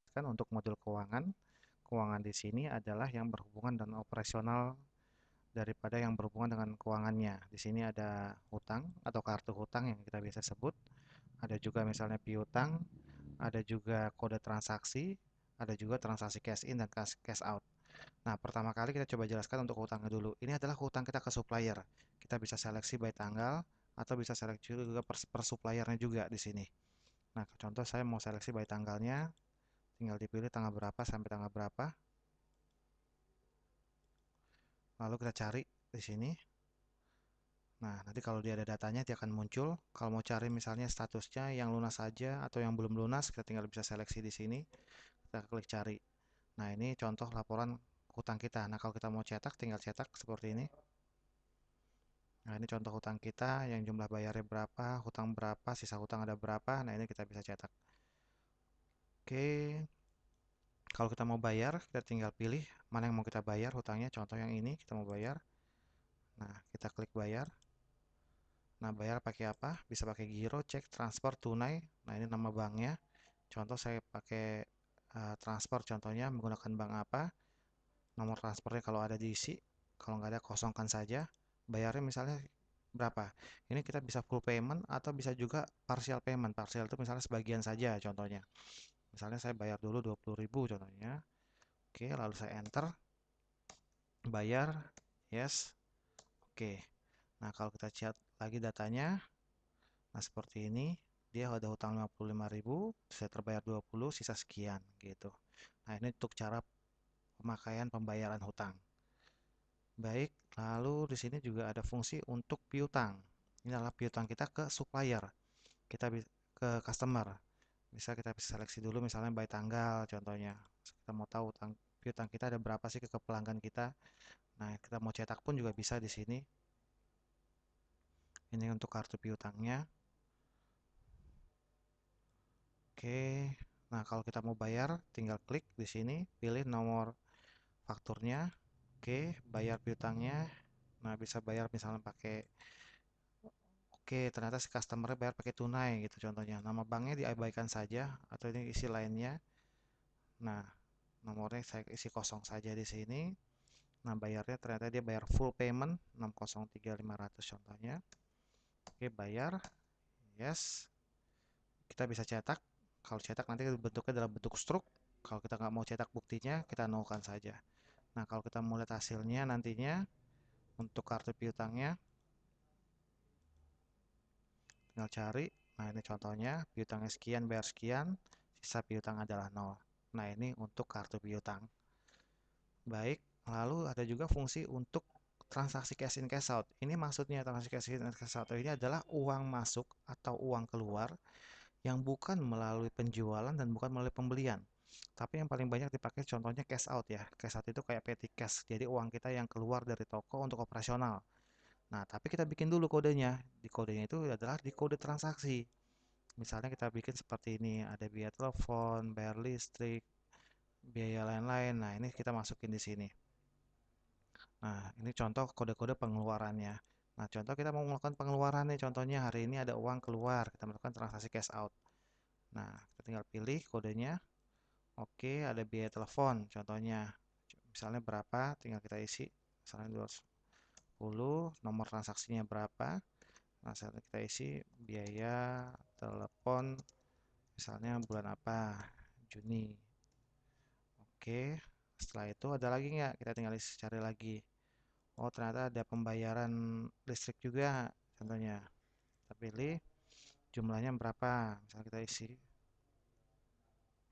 jelaskan untuk modul keuangan. Keuangan di sini adalah yang berhubungan dengan operasional daripada yang berhubungan dengan keuangannya. Di sini ada hutang atau kartu hutang yang kita bisa sebut, ada juga misalnya piutang, ada juga kode transaksi, ada juga transaksi cash in dan cash out. Nah, pertama kali kita coba jelaskan untuk hutangnya dulu. Ini adalah hutang kita ke supplier. Kita bisa seleksi by tanggal atau bisa seleksi juga per suppliernya juga di sini. Nah, contoh saya mau seleksi by tanggalnya, tinggal dipilih tanggal berapa sampai tanggal berapa. Lalu kita cari di sini. Nah, nanti kalau dia ada datanya dia akan muncul. Kalau mau cari misalnya statusnya yang lunas saja atau yang belum lunas, kita tinggal bisa seleksi di sini. Kita klik cari. Nah, ini contoh laporan hutang kita. Nah, kalau kita mau cetak, tinggal cetak seperti ini. Nah, ini contoh hutang kita yang jumlah bayarnya berapa, hutang berapa, sisa hutang ada berapa. Nah, ini kita bisa cetak. Oke, kalau kita mau bayar, kita tinggal pilih mana yang mau kita bayar hutangnya. Contoh yang ini, kita mau bayar. Nah, kita klik bayar. Nah, bayar pakai apa? Bisa pakai giro, cek, transfer, tunai. Nah, ini nama banknya. Contoh saya pakai transfer, contohnya menggunakan bank apa. Nomor transfernya kalau ada diisi. Kalau nggak ada, kosongkan saja. Bayarnya misalnya berapa? Ini kita bisa full payment atau bisa juga partial payment. Partial itu misalnya sebagian saja contohnya. Misalnya saya bayar dulu 20.000 contohnya. Oke, lalu saya enter. Bayar. Yes. Oke. Nah, kalau kita chat lagi datanya, nah seperti ini, dia ada hutang 55.000, saya terbayar 20, sisa sekian gitu. Nah, ini untuk cara pemakaian pembayaran hutang. Baik, lalu di sini juga ada fungsi untuk piutang. Ini adalah piutang kita ke supplier, kita ke customer. Bisa kita bisa seleksi dulu misalnya by tanggal contohnya. Kita mau tahu utang piutang kita ada berapa sih ke pelanggan kita. Nah, kita mau cetak pun juga bisa di sini. Ini untuk kartu piutangnya. Oke. Nah, kalau kita mau bayar, tinggal klik di sini, pilih nomor fakturnya. Oke, bayar piutangnya. Nah, bisa bayar misalnya pakai oke, ternyata si customer bayar pakai tunai gitu contohnya. Nama banknya diabaikan saja atau ini isi lainnya. Nah, nomornya saya isi kosong saja di sini. Nah, bayarnya ternyata dia bayar full payment 603.500 contohnya. Oke, bayar. Yes. Kita bisa cetak. Kalau cetak nanti bentuknya dalam bentuk struk. Kalau kita nggak mau cetak buktinya, kita nolkan saja. Nah, kalau kita mau lihat hasilnya nantinya untuk kartu piutangnya, tinggal cari. Nah, ini contohnya, piutangnya sekian, bayar sekian, sisa piutang adalah nol. Nah, ini untuk kartu piutang. Baik, lalu ada juga fungsi untuk transaksi cash in cash out. Ini maksudnya transaksi cash in cash out ini adalah uang masuk atau uang keluar yang bukan melalui penjualan dan bukan melalui pembelian. Tapi yang paling banyak dipakai contohnya cash out ya. Cash out itu kayak petty cash. Jadi uang kita yang keluar dari toko untuk operasional. Nah, tapi kita bikin dulu kodenya. Di kodenya itu adalah di kode transaksi. Misalnya kita bikin seperti ini, ada biaya telepon, bayar listrik, biaya lain-lain. Nah, ini kita masukin di sini. Nah, ini contoh kode-kode pengeluarannya. Nah, contoh kita mau melakukan pengeluaran nih, contohnya hari ini ada uang keluar, kita melakukan transaksi cash out. Nah, kita tinggal pilih kodenya. Oke, ada biaya telepon, contohnya. Misalnya berapa, tinggal kita isi. Misalnya 210, nomor transaksinya berapa. Nah, kita isi biaya telepon, misalnya bulan apa, Juni. Oke, setelah itu ada lagi nggak? Kita tinggal cari lagi. Oh, ternyata ada pembayaran listrik juga, contohnya. Kita pilih jumlahnya berapa, misalnya kita isi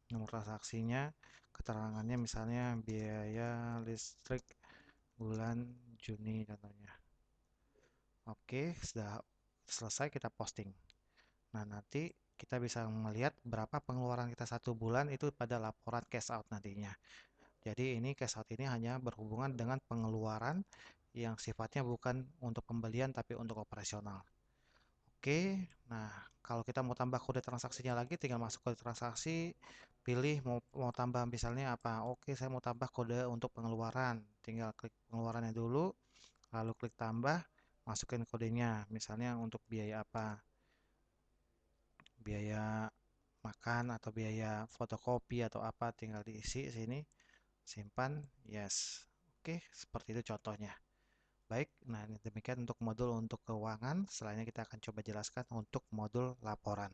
nomor transaksinya, keterangannya misalnya biaya listrik bulan Juni contohnya. Oke, sudah selesai kita posting. Nah, nanti kita bisa melihat berapa pengeluaran kita satu bulan itu pada laporan cash out nantinya. Jadi ini cash out ini hanya berhubungan dengan pengeluaran yang sifatnya bukan untuk pembelian tapi untuk operasional. Oke, nah kalau kita mau tambah kode transaksinya lagi, tinggal masuk kode transaksi, pilih mau tambah misalnya apa. Oke, saya mau tambah kode untuk pengeluaran, tinggal klik pengeluarannya dulu, lalu klik tambah, masukin kodenya, misalnya untuk biaya apa, biaya makan atau biaya fotokopi atau apa tinggal diisi sini, simpan, yes. Oke, seperti itu contohnya. Baik, nah ini demikian untuk modul untuk keuangan. Selanjutnya kita akan coba jelaskan untuk modul laporan.